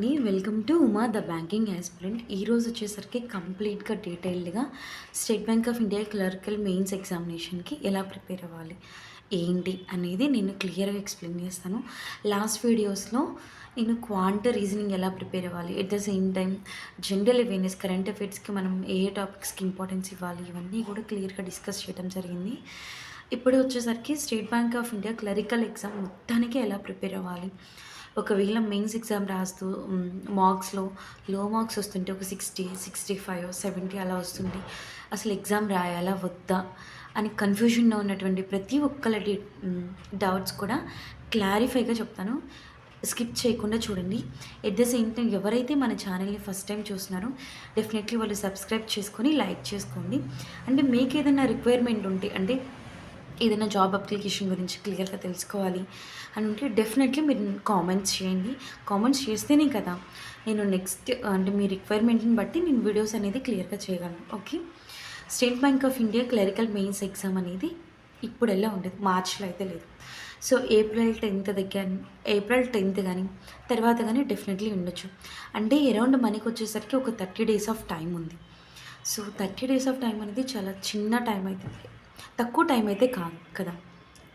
అండి. Welcome to Uma the banking aspirant. ఈరోజు వచ్చేసరికి కంప్లీట్‌గా డీటెయిల్డ్‌గా State Bank of India clerical mains ఎగ్జామినేషన్‌కి ఎలా ప్రిపేర్ అవ్వాలి, ఏంటి అనేది నేను క్లియర్‌గా ఎక్స్‌ప్లెయిన్ చేస్తాను. లాస్ట్ వీడియోస్‌లో నేను క్వాంట్ రీజనింగ్ ఎలా ప్రిపేర్ అవ్వాలి, at the same time general awareness current అఫైర్స్‌కి మనం ఏ టాపిక్స్‌కి ఇంపార్టెన్స్ ఇవ్వాలి, ఇవన్నీ కూడా క్లియర్‌గా డిస్కస్ చేయడం జరిగింది. ఇప్పుడు వచ్చేసరికి state Bank of India clerical exam మొత్తానికి ఎలా ప్రిపేర్ అవ్వాలి, ఒకవేళ మెయిన్స్ ఎగ్జామ్ రాస్తూ మార్క్స్‌లో లో మార్క్స్ వస్తుంటే ఒక 60, 65, 70 అలా వస్తుంది. అసలు ఎగ్జామ్ రాయాలా వద్దా అని కన్‌ఫ్యూజన్‌లో ఉన్నటువంటి ప్రతి ఒక్కళ్ళ డౌట్స్ కూడా క్లారిఫైగా చెప్తాను. స్కిప్ చేయకుండా చూడండి. ఎట్ ద సేమ్ టైమ్ ఎవరైతే మన ఛానల్‌ని ఫస్ట్ టైమ్ చూస్తున్నారో డెఫినెట్‌లీ వాళ్ళు సబ్స్క్రైబ్ చేసుకొని లైక్ చేసుకోండి. అంటే మీకేదైనా రిక్వైర్మెంట్ ఉంటే, అంటే ఏదైనా జాబ్ అప్లికేషన్ గురించి క్లియర్‌గా తెలుసుకోవాలి అని ఉంటే డెఫినెట్లీ మీరు కామెంట్స్ చేయండి. కామెంట్స్ చేస్తేనే కదా నేను నెక్స్ట్ అంటే మీ రిక్వైర్మెంట్‌ని బట్టి నేను వీడియోస్ అనేది క్లియర్‌గా చేయగలను. Okay. State Bank of India clerical mains exam అనేది ఇప్పుడెలా ఉండేది, మార్చ్‌లో అయితే లేదు. సో ఏప్రిల్ 10థ్ గానీ తర్వాత గానీ డెఫినెట్లీ ఉండొచ్చు. అంటే అరౌండ్ మనకొచ్చేసరికి ఒక 30 డేస్ ఆఫ్ టైం ఉంది. సో 30 డేస్ ఆఫ్ టైం అనేది చాలా చిన్న టైం అయితే తక్కువ టైం అయితే కాదు కదా.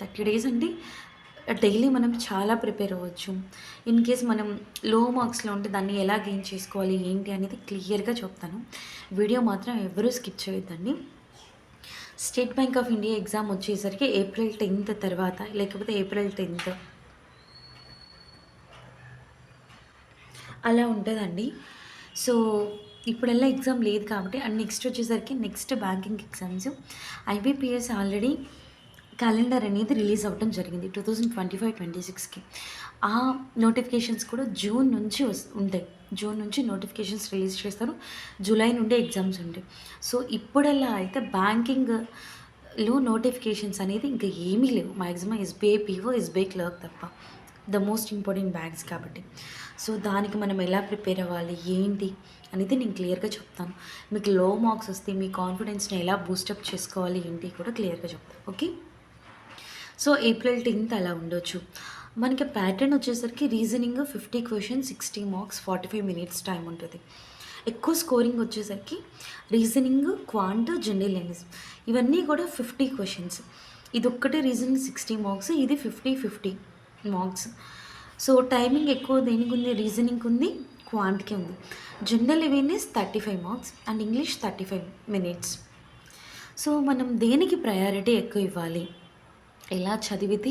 30 డేస్ అంటే డైలీ మనం చాలా ప్రిపేర్ అవ్వచ్చు. ఇన్ కేస్ మనం లో మార్క్స్‌లో ఉంటే దాన్ని ఎలా గెయిన్ చేసుకోవాలి, ఏంటి అనేది క్లియర్‌గా చెప్తాను. వీడియో మాత్రం ఎవ్వరూ స్కిప్ చేయొద్దండి. State Bank of India exam వచ్చేసరికి ఏప్రిల్ 10థ్ తర్వాత, లేకపోతే ఏప్రిల్ 10థ్ అలా ఉంటదండి. సో, ఇప్పుడెల్లా ఎగ్జామ్ లేదు కాబట్టి అండ్ నెక్స్ట్ వచ్చేసరికి next banking exams IBPS already calendar అనేది రిలీజ్ అవ్వడం జరిగింది 2025-26కి. ఆ నోటిఫికేషన్స్ కూడా జూన్ నుంచి ఉంటాయి. జూన్ నుంచి నోటిఫికేషన్స్ రిలీజ్ చేస్తారు. జూలై నుండి ఎగ్జామ్స్ ఉంటాయి. సో, ఇప్పుడెల్లా అయితే బ్యాంకింగ్‌లో నోటిఫికేషన్స్ అనేది ఇంకా ఏమీ లేవు. Maximum SBI PO, SBI clerk తప్ప. ద మోస్ట్ ఇంపార్టెంట్ బ్యాంక్స్ కాబట్టి. సో, దానికి మనం ఎలా ప్రిపేర్ అవ్వాలి, ఏంటి అనేది నేను క్లియర్‌గా చెప్తాను. మీకు లో మార్క్స్ వస్తే మీ కాన్ఫిడెన్స్‌ని ఎలా బూస్టప్ చేసుకోవాలి, ఏంటి కూడా క్లియర్‌గా చెప్తాను. ఓకే. సో, ఏప్రిల్ 10థ్ అలా ఉండొచ్చు. మనకి ప్యాటర్న్ వచ్చేసరికి reasoning 50 questions, 60 marks, 45 minutes time ఉంటది. ఎక్కువ స్కోరింగ్ వచ్చేసరికి రీజనింగ్, క్వాంట్, జనరల్ అవేర్నెస్ ఇవన్నీ కూడా 50 క్వెషన్స్. ఇదొక్కటే రీజనింగ్ 60 మార్క్స్, ఇది 50, 50 మార్క్స్. సో, టైమింగ్ ఎక్కువ దేనికుంది, రీజనింగ్‌కి ఉంది, క్వాంట్‌కి ఉంది. General awareness 35 marks and English 35 minutes. So, మనం దేనికి ప్రయారిటీ ఎక్కువ ఇవ్వాలి, ఎలా చదివితే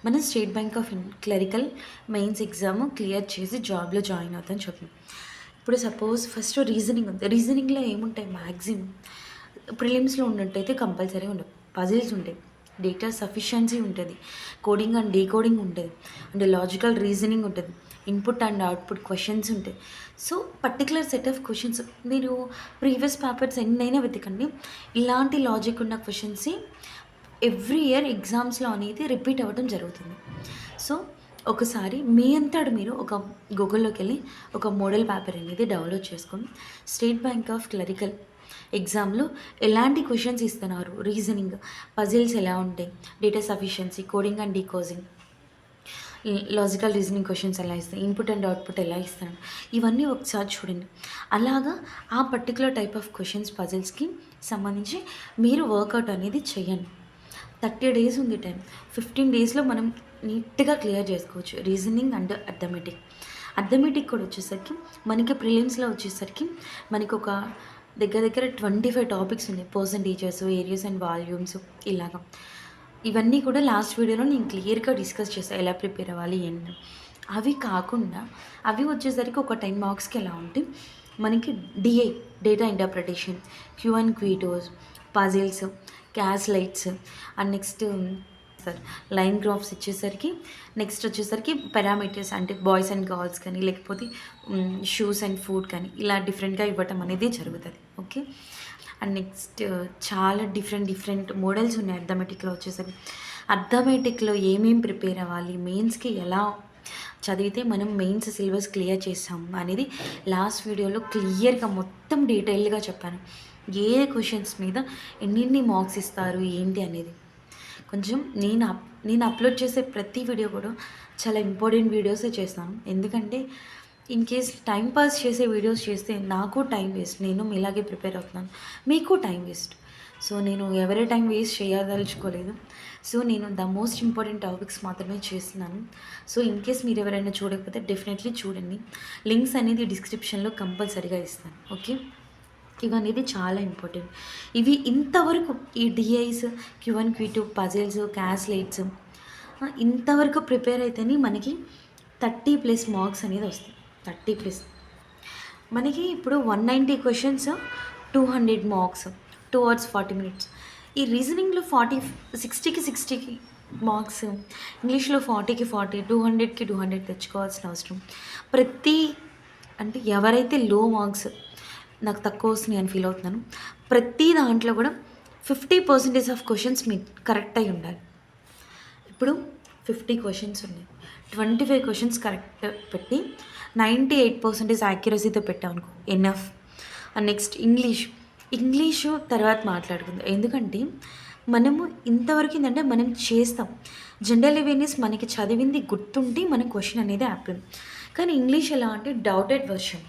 మనం state Bank of clerical mains exam clear చేసి జాబ్‌లో జాయిన్ అవుతామని చెప్పాను. ఇప్పుడు సపోజ్ ఫస్ట్ రీజనింగ్ ఉంది. రీజనింగ్‌లో ఏముంటాయి మాక్సిమం ప్రిలిమ్స్‌లో ఉన్నట్టయితే కంపల్సరీ ఉండవు. పజిల్స్ ఉంటాయి. డేటా సఫిషియన్సీ ఉంటది. కోడింగ్ అండ్ డీకోడింగ్ ఉంటది. అండ్ లాజికల్ రీజనింగ్ ఉంటది. ఇన్‌పుట్ అండ్ అవుట్‌పుట్ క్వెషన్స్ ఉంటాయి. So, particular set of questions మీరు ప్రీవియస్ పేపర్స్ ఎన్నైనా వెతకండి. ఇలాంటి లాజిక్ ఉన్న క్వెషన్సే ఎవ్రీ ఇయర్ ఎగ్జామ్స్‌లో అనేది రిపీట్ అవ్వడం జరుగుతుంది. సో, ఒకసారి మీ అంతట మీరు ఒక గూగుల్‌లోకెళ్ళి ఒక మోడల్ పేపర్ అనేది డౌన్‌లోడ్ చేసుకొని స్టేట్ బ్యాంక్ ఆఫ్ క్లరికల్ ఎగ్జామ్‌లో ఎలాంటి క్వెషన్స్ ఇస్తున్నారు, రీజనింగ్, పజిల్స్ ఎలా ఉంటాయి, data sufficiency, coding and decoding, logical reasoning questions ఎలా ఇస్తాయి, ఇన్‌పుట్ అండ్ అవుట్‌పుట్ ఎలా ఇస్తాను, ఇవన్నీ ఒకసారి చూడండి. అలాగా ఆ పర్టిక్యులర్ టైప్ ఆఫ్ క్వెషన్స్, పజిల్స్‌కి సంబంధించి మీరు వర్కౌట్ అనేది చేయండి. 30 డేస్ ఉంది టైం. 15 డేస్‌లో మనం నీట్‌గా క్లియర్ చేసుకోవచ్చు. Reasoning and arithmetic. అర్థమెటిక్ కూడా వచ్చేసరికి మనకి ప్రిలిమ్స్‌లో వచ్చేసరికి మనకొక దగ్గర దగ్గర 25 టాపిక్స్ ఉన్నాయి. పర్సెంటేజెస్, ఏరియాస్ అండ్ వాల్యూమ్స్ ఇలాగా. ఇవన్నీ కూడా లాస్ట్ వీడియోలో నేను క్లియర్‌గా డిస్కస్ చేశా. ఎలా ప్రిపేర్ అవ్వాలి ఏంటి. అవి కాకుండా అవి వచ్చేసరికి ఒక 10 మార్క్స్‌కి ఎలా ఉంటే మనకి DI, data interpretation, Q and క్విటోస్, puzzles, caselets and next line graphs ఇచ్చేసరికి నెక్స్ట్ వచ్చేసరికి పారామీటర్స్ అంటే బాయ్స్ అండ్ గర్ల్స్ కానీ లేకపోతే షూస్ అండ్ ఫుడ్ కానీ ఇలా డిఫరెంట్‌గా ఇవ్వటం అనేది జరుగుతది. ఓకే. అండ్ నెక్స్ట్ చాలా డిఫరెంట్ మోడల్స్ ఉన్నాయి అర్థమెటిక్‌లో వచ్చేసరికి. అర్థమెటిక్‌లో ఏమేం ప్రిపేర్ అవ్వాలి, మెయిన్స్‌కి ఎలా చదివితే మనం మెయిన్స్ సిలబస్ క్లియర్ చేస్తాం అనేది లాస్ట్ వీడియోలో క్లియర్‌గా మొత్తం డీటెయిల్డ్‌గా చెప్పాను. ఏ క్వెషన్స్ మీద ఎన్నెన్ని మార్క్స్ ఇస్తారు ఏంటి అనేది. కొంచెం నేను అప్లోడ్ చేసే ప్రతి వీడియో కూడా చాలా ఇంపార్టెంట్ వీడియోసే చేస్తాను. ఎందుకంటే ఇన్ కేస్ టైం పాస్ చేసే వీడియోస్ చేస్తే నాకు టైం వేస్ట్. నేను మీలాగే ప్రిపేర్ అవుతున్నాను. మీకు టైం వేస్ట్. సో, నేను ఎవరి టైం వేస్ట్ చేయదలుచుకోలేదు. సో, నేను ద మోస్ట్ ఇంపార్టెంట్ టాపిక్స్ మాత్రమే చేస్తున్నాను. సో, ఇన్ కేస్ మీరు ఎవరైనా చూడకపోతే డెఫినెట్లీ చూడండి. లింక్స్ అనేది డిస్క్రిప్షన్‌లో కంపల్సరీగా ఇస్తాను. ఓకే. ఇవనేది చాలా ఇంపార్టెంట్. ఇవి ఇంతవరకు ఈ డిఐస్, క్యూ1, క్యూ2, పజిల్స్, క్యాస్లేట్స్ ఇంతవరకు ప్రిపేర్ అయితేనే మనకి 30+ మార్క్స్ అనేది వస్తాయి. 30+. మనకి ఇప్పుడు 190 క్వెషన్స్, 200 మార్క్స్, 2 అవర్స్ 40 మినిట్స్. ఈ రీజనింగ్‌లో 60కి 60 మార్క్స్, ఇంగ్లీష్‌లో 40కి 40, 200కి 200 తెచ్చుకోవాల్సిన అవసరం. ప్రతి అంటే ఎవరైతే లో మార్క్స్ నాకు తక్కువ వస్తున్నాయి అని ఫీల్ అవుతున్నాను. ప్రతి దాంట్లో కూడా 50% ఆఫ్ క్వెషన్స్ మీకు కరెక్ట్ అయ్యి ఉండాలి. ఇప్పుడు 50 క్వెషన్స్ ఉన్నాయి. 25 క్వెషన్స్ కరెక్ట్ పెట్టి 98% యాక్యురసీతో పెట్టామనుకో ఎనఫ్. అండ్ నెక్స్ట్ ఇంగ్లీషు తర్వాత మాట్లాడుకుందాం. ఎందుకంటే మనము ఇంతవరకు ఏంటంటే మనం చేస్తాం. జనరల్ అవేర్నెస్ మనకి చదివింది గుర్తుంటే మనం క్వెషన్ అనేది యాప్ట్. కానీ ఇంగ్లీష్ ఎలా అంటే డౌటెడ్ వెర్షన్.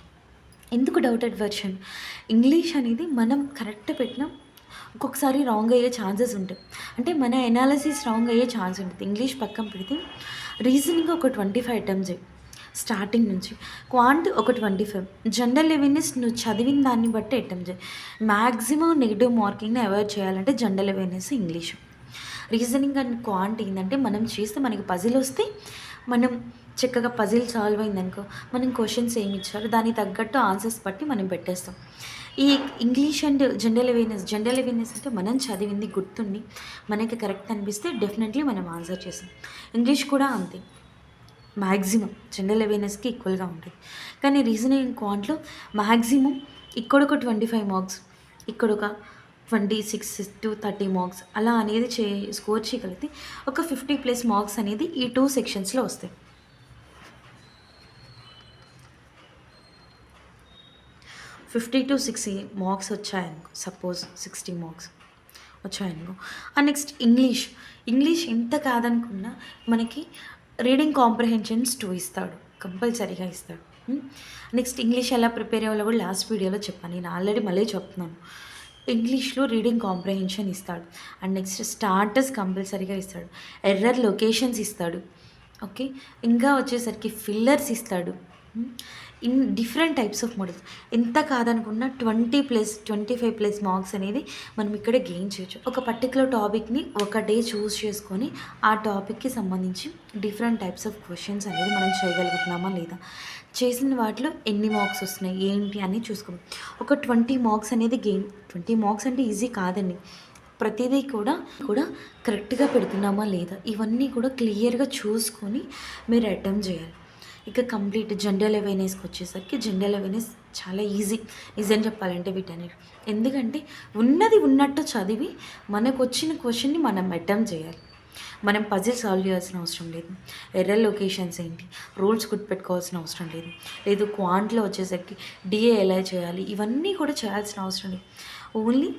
ఎందుకు డౌటెడ్ వెర్షన్? ఇంగ్లీష్ అనేది మనం కరెక్ట్ పెట్టినా ఒక్కొక్కసారి రాంగ్ అయ్యే ఛాన్సెస్ ఉంటాయి. అంటే మన ఎనాలిసిస్ రాంగ్ అయ్యే ఛాన్స్ ఉంటుంది. ఇంగ్లీష్ పక్కన పెడితే రీజనింగ్ ఒక 25 అటెంప్ట్స్ స్టార్టింగ్ నుంచి, క్వాంట్ ఒక 25, జనరల్ అవేర్నెస్ నువ్వు చదివిన దాన్ని బట్టి అటెంప్ట్ చేయి. మ్యాక్సిమం నెగిటివ్ మార్కింగ్ని అవాయిడ్ చేయాలంటే general awareness, English. Reasoning and quant ఏంటంటే మనం చేస్తే మనకి పజిల్ వస్తే మనం చక్కగా పజిల్ సాల్వ్ అయిందనుకో మనం క్వశ్చన్స్ ఏమి ఇచ్చారు దానికి తగ్గట్టు ఆన్సర్స్ బట్టి మనం పెట్టేస్తాం. ఈ ఇంగ్లీష్ అండ్ జనరల్ అవేర్నెస్ అంటే మనం చదివింది గుర్తుండి మనకి కరెక్ట్ అనిపిస్తే డెఫినెట్లీ మనం ఆన్సర్ చేస్తాం. ఇంగ్లీష్ కూడా అంతే, మ్యాక్సిమం జనరల్ అవేర్నెస్కి ఈక్వల్గా ఉంటుంది. కానీ రీజనింగ్ క్వాంట్లో మ్యాక్సిమం ఇక్కడొక 25 మార్క్స్, ఇక్కడొక 26 to 30 మార్క్స్ అలా అనేది స్కోర్ చేయగలిగితే ఒక 50+ మార్క్స్ అనేది ఈ 2 సెక్షన్స్లో వస్తాయి. 50 to 60 మార్క్స్ వచ్చాయనుకో, సపోజ్ 60 మార్క్స్ వచ్చాయనుకో. అండ్ నెక్స్ట్ ఇంగ్లీష్ ఎంత కాదనుకున్నా మనకి రీడింగ్ కాంప్రహెన్షన్స్ 2 ఇస్తాడు, కంపల్సరీగా ఇస్తాడు. నెక్స్ట్ ఇంగ్లీష్ ఎలా ప్రిపేర్ అవ్వాలో కూడా లాస్ట్ వీడియోలో చెప్పాను. నేను ఆల్రెడీ మళ్ళీ చెప్తున్నాను. ఇంగ్లీష్లో రీడింగ్ కాంప్రహెన్షన్ ఇస్తాడు. అండ్ నెక్స్ట్ స్టార్టర్స్ కంపల్సరీగా ఇస్తాడు. ఎర్రర్ లొకేషన్స్ ఇస్తాడు. ఓకే. ఇంకా వచ్చేసరికి ఫిల్లర్స్ ఇస్తాడు. In different types of models. ఎంత కాదనుకున్నా 20+25+ మార్క్స్ అనేది మనం ఇక్కడ గెయిన్ చేయొచ్చు. ఒక పర్టికులర్ టాపిక్ని ఒక డే చూస్ చేసుకొని ఆ టాపిక్కి సంబంధించి డిఫరెంట్ టైప్స్ ఆఫ్ క్వశ్చన్స్ అనేది మనం చేయగలుగుతున్నామా లేదా, చేసిన వాటిలో ఎన్ని మార్క్స్ వస్తున్నాయి ఏంటి అని చూసుకోండి. ఒక 20 మార్క్స్ అనేది గెయిన్. 20 మార్క్స్ అంటే ఈజీ కాదండి. ప్రతిదీ కూడా కరెక్ట్గా పెడుతున్నామా లేదా ఇవన్నీ కూడా క్లియర్గా చూసుకొని మీరు అటెంప్ట్ చేయాలి. ఇక కంప్లీట్ జనరల్ అవేర్నెస్కి వచ్చేసరికి జనరల్ అవేర్నెస్ చాలా ఈజీ అని చెప్పాలంటే వీటన్నిటి. ఎందుకంటే ఉన్నది ఉన్నట్టు చదివి మనకు వచ్చిన క్వశ్చన్ని మనం అటెంప్ట్ చేయాలి. మనం పజిల్ సాల్వ్ చేయాల్సిన అవసరం లేదు. ఎర్రర్ లొకేషన్స్ ఏంటి, రూల్స్ గుర్తుపెట్టుకోవాల్సిన అవసరం లేదు. క్వాంట్లో వచ్చేసరికి డిఏ ఎలా చేయాలి ఇవన్నీ కూడా చేయాల్సిన అవసరం లేదు. ఓన్లీ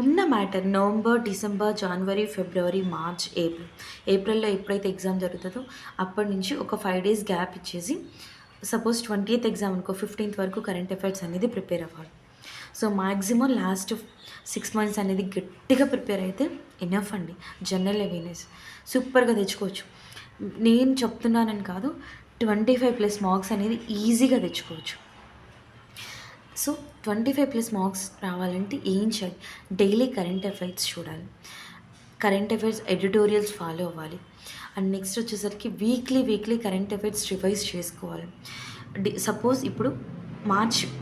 ఉన్న మ్యాటర్ నవంబర్, డిసెంబర్, జనవరి, ఫిబ్రవరి, మార్చ్, ఏప్రిల్లో ఎప్పుడైతే ఎగ్జామ్ జరుగుతుందో అప్పటి నుంచి ఒక 5 days గ్యాప్ ఇచ్చేసి సపోజ్ 20th ఎగ్జామ్ అనుకో 15th వరకు కరెంట్ అఫైర్స్ అనేది ప్రిపేర్ అవ్వాలి. సో మ్యాక్సిమం లాస్ట్ 6 months అనేది గట్టిగా ప్రిపేర్ అయితే ఎనఫ్ అండి. జనరల్ అవేర్నెస్ సూపర్గా తెచ్చుకోవచ్చు. నేను చెప్తున్నానని కాదు, 25+ మార్క్స్ అనేది ఈజీగా తెచ్చుకోవచ్చు. సో 25+ మార్క్స్ రావాలంటే ఏం చేయాలి? డైలీ కరెంట్ అఫైర్స్ చూడాలి, కరెంట్ అఫైర్స్ ఎడిటోరియల్స్ ఫాలో అవ్వాలి. అండ్ నెక్స్ట్ వచ్చేసరికి వీక్లీ కరెంట్ అఫైర్స్ రివైజ్ చేసుకోవాలి. సపోజ్ ఇప్పుడు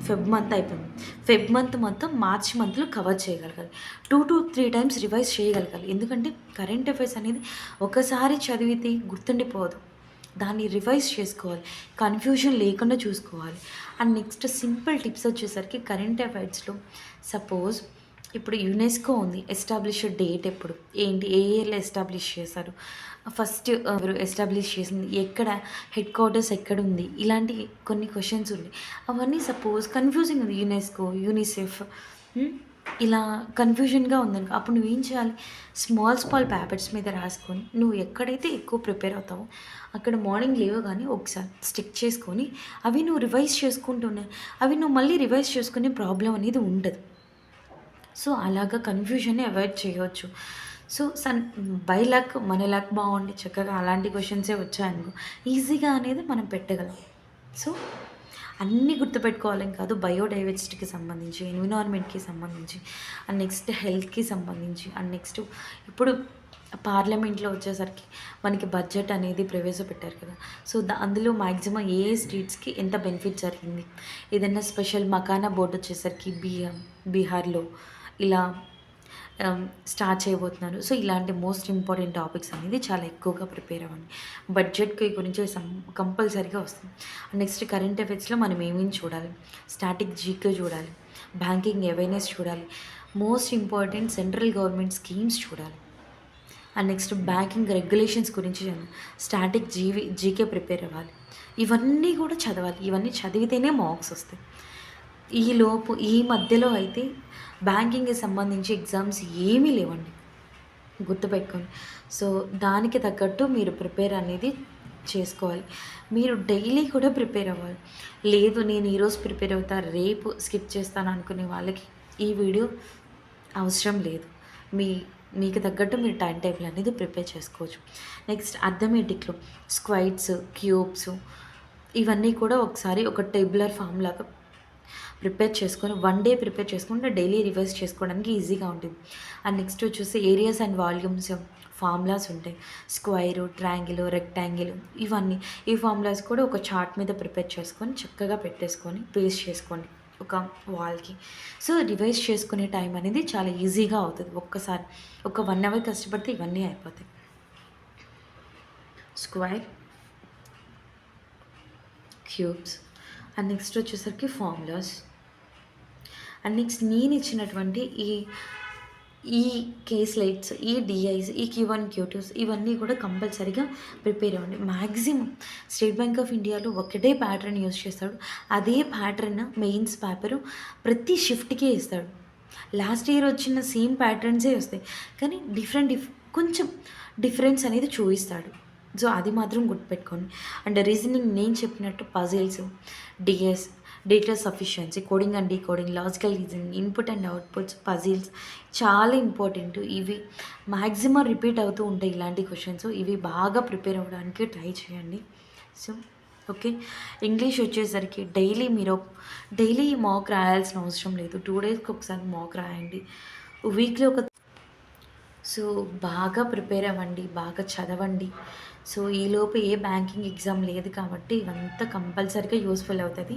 ఫెబ్ మంత్ అయిపోయింది. ఫెబ్ మంత్ మొత్తం మార్చ్ మంత్లో కవర్ చేయగలగాలి. 2 to 3 times రివైజ్ చేయగలగాలి. ఎందుకంటే కరెంట్ అఫైర్స్ అనేది ఒకసారి చదివితే గుర్తుండిపోదు, దాన్ని రివైజ్ చేసుకోవాలి, కన్ఫ్యూజన్ లేకుండా చూసుకోవాలి. అండ్ నెక్స్ట్ సింపుల్ టిప్స్ వచ్చేసరికి కరెంట్ అఫైర్స్లో సపోజ్ ఇప్పుడు యునెస్కో ఉంది, ఎస్టాబ్లిష్డ్ డేట్ ఎప్పుడు, ఏంటి, ఏ ఇయర్లో ఎస్టాబ్లిష్ చేశారు, ఫస్ట్ ఎవరు ఎస్టాబ్లిష్ చేసింది, ఎక్కడ హెడ్ క్వార్టర్స్ ఎక్కడ ఉంది, ఇలాంటి కొన్ని క్వశ్చన్స్ ఉన్నాయి. అవన్నీ సపోజ్ కన్ఫ్యూజింగ్ ఉంది. యునెస్కో, యూనిసెఫ్, ఇలా కన్‌ఫ్యూజన్‌గా ఉందనుకో, అప్పుడు నువ్వేం చేయాలి? స్మాల్, స్మాల్ పేపర్స్ మీద రాసుకొని, నువ్వు ఎక్కడైతే ఎక్కువ ప్రిపేర్ అవుతావో, అక్కడ మార్నింగ్ లేవగానే ఒకసారి స్టిక్ చేసుకొని, అవి నువ్వు రివైజ్ చేసుకుంటూనే అవి నువ్వు మళ్ళీ రివైజ్ చేసుకునే ప్రాబ్లమ్ అనేది ఉండదు. సో, అలాగా కన్‌ఫ్యూజన్‌ని అవాయిడ్ చేయొచ్చు. సో, బై లక్ మన లక్ బావుండి చక్కగా అలాంటి క్వెషన్సే వచ్చాయనుకో, ఈజీగా అనేది మనం పెట్టగలం. సో, అన్నీ గుర్తుపెట్టుకోవాలని కాదు. బయోడైవర్సిటీకి సంబంధించి, ఎన్విరాన్మెంట్‌కి సంబంధించి, అండ్ నెక్స్ట్ హెల్త్‌కి సంబంధించి, అండ్ నెక్స్ట్ ఇప్పుడు పార్లమెంట్‌లో వచ్చేసరికి మనకి బడ్జెట్ అనేది ప్రవేశపెట్టారు కదా! సో, అందులో మాక్సిమం ఏ ఏ స్టేట్స్‌కి ఎంత బెనిఫిట్ జరిగింది. ఏదైనా స్పెషల్ మకానా బోర్డ్ వచ్చేసరికి బీహార్‌లో ఇలా ఆహ్, స్టార్ట్ చేయబోతున్నారు. సో, ఇలాంటి మోస్ట్ ఇంపార్టెంట్ టాపిక్స్ అనేది చాలా ఎక్కువగా ప్రిపేర్ అవ్వండి. బడ్జెట్‌కి గురించి కంపల్సరీగా వస్తుంది. నెక్స్ట్ కరెంట్ అఫైర్స్‌లో మనం ఏమేమి చూడాలి, స్టాటిక్ జీకే చూడాలి, బ్యాంకింగ్ అవేర్‌నెస్ చూడాలి, most important central government schemes చూడాలి. అండ్ నెక్స్ట్ బ్యాంకింగ్ రెగ్యులేషన్స్ గురించి స్టాటిక్ జీకే ప్రిపేర్ అవ్వాలి. ఇవన్నీ కూడా చదవాలి. ఇవన్నీ చదివితేనే మార్క్స్ వస్తాయి. ఈ మధ్యలో అయితే బ్యాంకింగ్‌కి సంబంధించి ఎగ్జామ్స్ ఏమీ లేవండి. గుర్తుపెట్టుకోండి. సో, దానికి తగ్గట్టు మీరు ప్రిపేర్ అనేది చేసుకోవాలి. మీరు డైలీ కూడా ప్రిపేర్ అవ్వాలి. లేదు నేను ఈరోజు ప్రిపేర్ అవుతా, రేపు స్కిప్ చేస్తాను అనుకునే వాళ్ళకి ఈ వీడియో అవసరం లేదు. మీ మీకు తగ్గట్టు మీరు టైమ్ టేబుల్ అనేది ప్రిపేర్ చేసుకోవచ్చు. నెక్స్ట్ అర్థమెటిక్‌లో స్క్వైర్స్, క్యూబ్స్ ఇవన్నీ కూడా ఒకసారి ఒక టేబులర్ ఫార్మ్ లాగా ప్రిపేర్ చేసుకొని డే ప్రిపేర్ చేసుకుంటే డైలీ రివైజ్ చేసుకోవడానికి ఈజీగా ఉంటుంది. అండ్ నెక్స్ట్ వచ్చేసి ఏరియాస్ అండ్ వాల్యూమ్స్ ఫార్ములాస్ ఉంటాయి. స్క్వైరు, ట్రయాంగిల్, రెక్టాంగిల్ ఇవన్నీ. ఈ ఫార్ములాస్ కూడా ఒక చార్ట్ మీద ప్రిపేర్ చేసుకొని చక్కగా పెట్టేసుకొని పేస్ట్ చేసుకోండి ఒక వాల్‌కి. సో, రివైజ్ చేసుకునే టైం అనేది చాలా ఈజీగా అవుతది. ఒక్కసారి ఒక 1 అవర్ కష్టపడితే ఇవన్నీ అయిపోతాయి. స్క్వేర్, క్యూబ్స్ అండ్ నెక్స్ట్ వచ్చేసరికి ఫార్ములాస్. అండ్ నెక్స్ట్ నేను ఇచ్చినటువంటి ఈ కేస్లైట్స్, ఈ డిఐస్, ఈ క్యూ1, క్యూ2s ఇవన్నీ కూడా కంపల్సరీగా ప్రిపేర్ అవ్వండి. మ్యాక్సిమం స్టేట్ బ్యాంక్ ఆఫ్ ఇండియాలో ఒకటే ప్యాటర్న్ యూజ్ చేస్తాడు. అదే ప్యాటర్న్ మెయిన్స్ పేపరు ప్రతి షిఫ్ట్‌కి ఇస్తాడు. లాస్ట్ ఇయర్ వచ్చిన సేమ్ ప్యాటర్న్సే వస్తాయి. కానీ కొంచెం డిఫరెన్స్ అనేది చూయిస్తాడు. సో, అది మాత్రం గుర్తుపెట్టుకోండి. అండ్ రీజనింగ్ నేను చెప్పినట్టు puzzles, DS, data sufficiency, coding and decoding, logical reasoning, input and outputs, puzzles చాలా ఇంపార్టెంట్. ఇవి మ్యాక్సిమం రిపీట్ అవుతూ ఉంటాయి ఇలాంటి క్వెషన్స్. ఇవి బాగా ప్రిపేర్ అవ్వడానికి ట్రై చేయండి. So, okay. ఇంగ్లీష్ వచ్చేసరికి డైలీ మాక్ రాయాల్సిన అవసరం లేదు. 2 డేస్‌కి ఒకసారి మాక్ రాయండి. వీక్లీ ఒక సో, బాగా ప్రిపేర్ అవ్వండి. బాగా చదవండి. సో, ఈలోపు ఏ బ్యాంకింగ్ ఎగ్జామ్ లేదు కాబట్టి ఇవంతా కంపల్సరీగా యూజ్‌ఫుల్ అవుతది.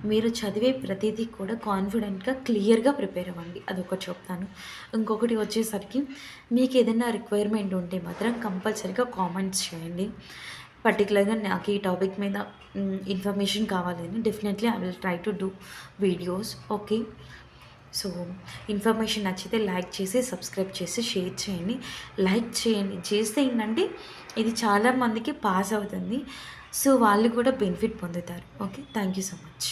మీరు చదివే ప్రతీదీ కూడా కాన్ఫిడెంట్‌గా, క్లియర్‌గా ప్రిపేర్ అవ్వండి. అదొకటి చెప్తాను. ఇంకొకటి వచ్చేసరికి మీకేదైనా రిక్వైర్మెంట్ ఉంటే మాత్రం కంపల్సరీగా కామెంట్స్ చేయండి. పర్టిక్యులర్‌గా నాకు ఈ టాపిక్ మీద ఇన్ఫర్మేషన్ కావాలని definitely I will try to do videos. Okay. So, information నచ్చితే లైక్ చేసి, సబ్స్క్రైబ్ చేసి, షేర్ చేయండి. లైక్ చేయండి. చేస్తే ఏంటంటే ఇది చాలా మందికి పాస్ అవుతుంది. సో, వాళ్ళు కూడా బెనిఫిట్ పొందుతారు. Okay. Thank you so much.